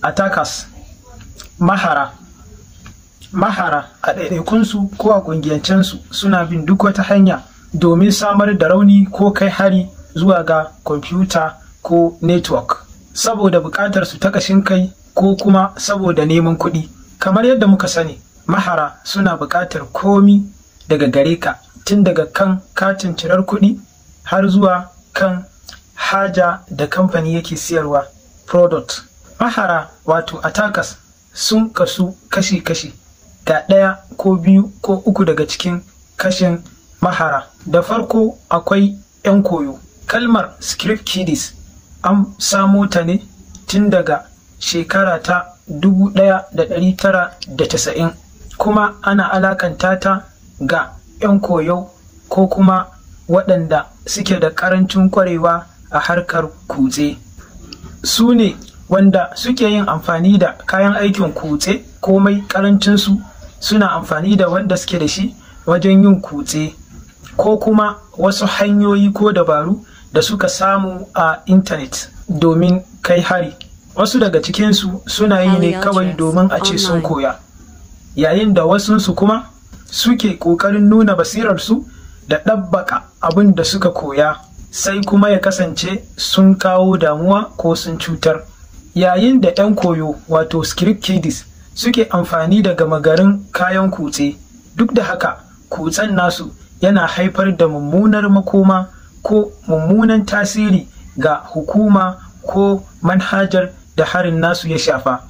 attackers, mahara a ɗaiɗaikunsu ko a ƙungiyancensu suna bin duk wata hanya domin samar da rauni ko kai hari zuwa ga kwamfuta ko network saboda buƙatar su ta ƙashin kai ko kuma saboda neman kuɗi. Kamar yadda muka sani, mahara suna buƙatar komi daga gare ka, tun daga kan katin cirar kuɗi har zuwa kan haja da kamfani yake siyarwa, product. Mahara wato attackers sun kasu kashi-kashi, ga ɗaya ko biyu ko uku daga cikin kashin mahara. Da farko akwai 'yan koyo. Kalmar script kiddies an samo ta ne tun daga shekara ta 1990 kuma ana alakanta ta ga 'yan koyo ko kuma waɗanda suke da ƙarancin ƙwarewa a harkar kutse. Su ne wanda suke yin amfani da kayan aikin kutse, komai ƙarancinsu suna amfani da wanda suke da shi wajen yin kutse ko kuma wasu hanyoyi ko dabaru da suka samu a intanet domin kai hari. Wasu daga cikinsu suna yi ne kawai domin a ce sun koya, yayin da wasunsu kuma suke ƙoƙarin nuna basirarsu da ɗabbaka abin da suka koya, sai kuma ya kasance sun kawo damuwa ko sun cutar. Yayin da 'yan koyo wato script kiddies suke amfani da gama garin kayan kutse, duk da haka kutsen nasu yana haifar da mummunar makoma ko mummunan tasiri ga hukuma ko manhajar da harin nasu ya shafa.